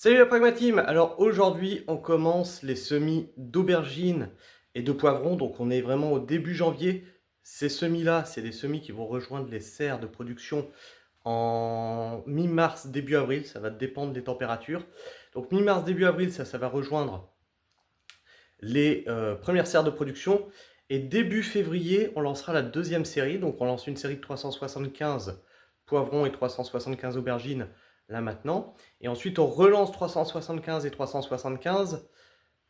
Salut la Pragmateam! Alors aujourd'hui, on commence les semis d'aubergines et de poivrons, donc on est vraiment au début janvier. Ces semis-là, c'est des semis qui vont rejoindre les serres de production en mi-mars, début avril, ça va dépendre des températures. Donc mi-mars, début avril, ça va rejoindre les premières serres de production. Et début février, on lancera la deuxième série. Donc on lance une série de 375 poivrons et 375 aubergines là maintenant. Et ensuite on relance 375 et 375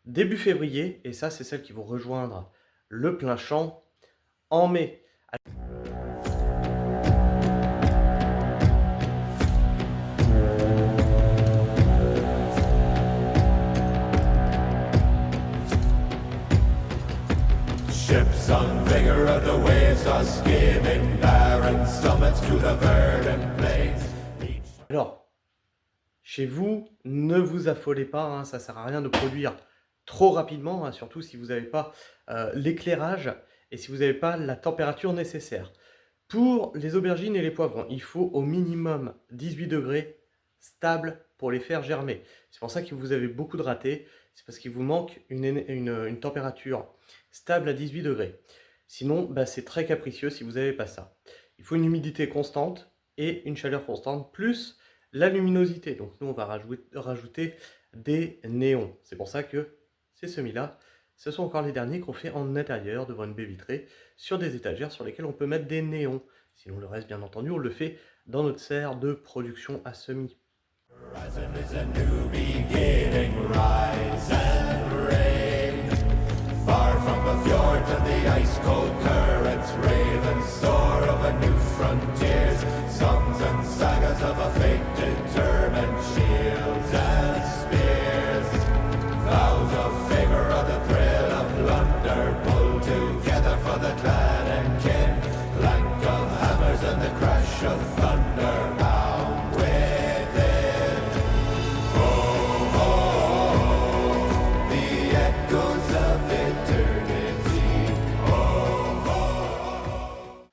début février. Et ça, c'est celles qui vont rejoindre le plein champ en mai. Ships on vigor of the waves are skimming barren summits to the verdant plains. Alors, chez vous, ne vous affolez pas, hein, ça sert à rien de produire trop rapidement, hein, surtout si vous n'avez pas l'éclairage et si vous n'avez pas la température nécessaire. Pour les aubergines et les poivrons, il faut au minimum 18 degrés stable pour les faire germer. C'est pour ça que vous avez beaucoup de ratés, c'est parce qu'il vous manque une température stable à 18 degrés. Sinon, bah, c'est très capricieux si vous n'avez pas ça. Il faut une humidité constante et une chaleur constante, plus la luminosité. Donc nous, on va rajouter des néons. C'est pour ça que ces semis-là, ce sont encore les derniers qu'on fait en intérieur, devant une baie vitrée, sur des étagères sur lesquelles on peut mettre des néons. Sinon, le reste, bien entendu, on le fait dans notre serre de production à semis. Horizon is a new beginning, rise and reign. Far from the fjords and the ice-cold currents, ravens soar over new frontiers. Songs and sagas of a fate determined, shields and spears. Vows of favor or the thrill of plunder, pulled together for the clan and kin. Clank of hammers and the crash of thunder, bound within. Oh, oh, oh, the echoes of eternity. Oh, oh, oh.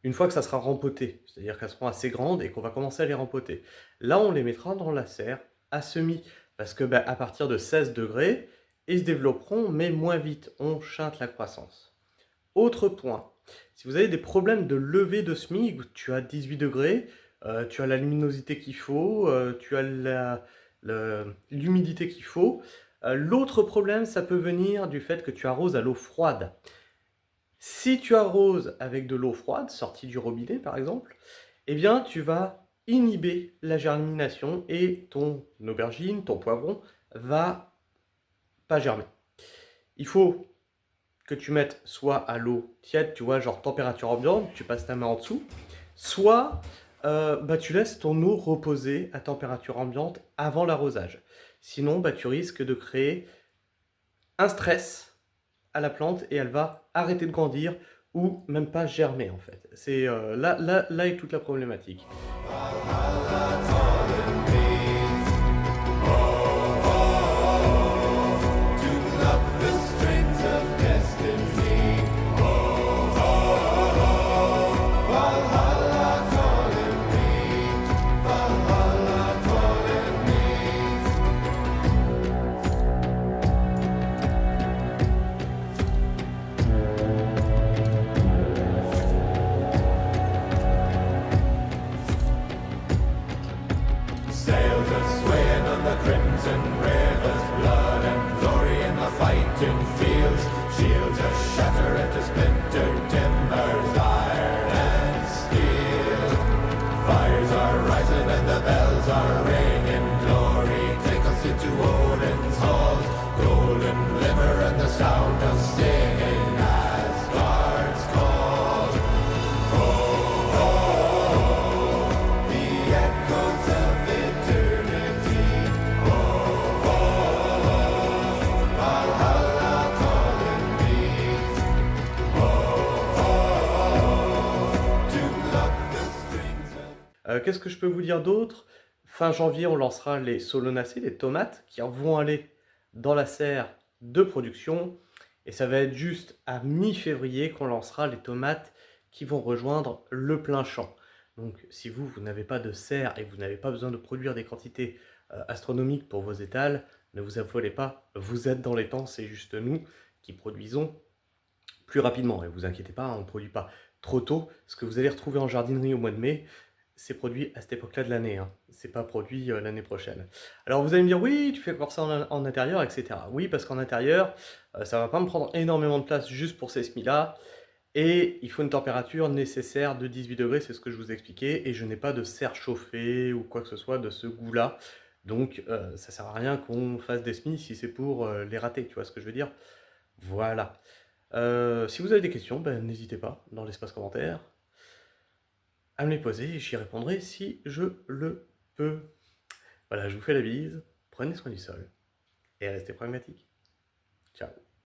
Une fois que ça sera rempoté, c'est-à-dire qu'elles seront assez grandes et qu'on va commencer à les rempoter, là, on les mettra dans la serre à semis, parce que à partir de 16 degrés, ils se développeront, mais moins vite. On chinte la croissance. Autre point, si vous avez des problèmes de levée de semis, tu as 18 degrés, tu as la luminosité qu'il faut, tu as l'humidité qu'il faut. L'autre problème, ça peut venir du fait que tu arroses à l'eau froide. Si tu arroses avec de l'eau froide, sortie du robinet par exemple, eh bien tu vas inhiber la germination et ton aubergine, ton poivron, va pas germer. Il faut que tu mettes soit à l'eau tiède, tu vois, genre température ambiante, tu passes ta main en dessous, soit tu laisses ton eau reposer à température ambiante avant l'arrosage. Sinon, tu risques de créer un stress à la plante et elle va arrêter de grandir ou même pas germer en fait. C'est là est toute la problématique. Sails are swaying on the crimson rivers, blood and glory in the fighting fields. Shields are shattered into splintered timbers, iron and steel. Fires are rising and the bells are ringing. Glory, take us into Odin's halls. Golden glimmer and the sound of singing as guards call. Oh, oh, oh, the echoes of eternity. Oh, oh, oh, Valhalla calling me. Oh, oh, oh, to lock the strings of... Qu'est-ce que je peux vous dire d'autre? Fin janvier, on lancera les solonacées, les tomates, qui vont aller dans la serre de production. Et ça va être juste à mi-février qu'on lancera les tomates qui vont rejoindre le plein champ. Donc si vous n'avez pas de serre et vous n'avez pas besoin de produire des quantités astronomiques pour vos étals, ne vous affolez pas, vous êtes dans les temps, c'est juste nous qui produisons plus rapidement. Et vous inquiétez pas, on ne produit pas trop tôt. Ce que vous allez retrouver en jardinerie au mois de mai, c'est produit à cette époque-là de l'année, hein. C'est pas produit l'année prochaine. Alors vous allez me dire, oui, tu fais encore ça en intérieur, etc. Oui, parce qu'en intérieur, ça va pas me prendre énormément de place juste pour ces semis-là. Et il faut une température nécessaire de 18 degrés, c'est ce que je vous expliquais, et je n'ai pas de serre chauffée ou quoi que ce soit de ce goût-là. Donc ça sert à rien qu'on fasse des semis si c'est pour les rater, tu vois ce que je veux dire? Voilà. Si vous avez des questions, ben, n'hésitez pas dans l'espace commentaire à me les poser et j'y répondrai si je le peux. Voilà, je vous fais la bise, prenez soin du sol et restez pragmatique. Ciao.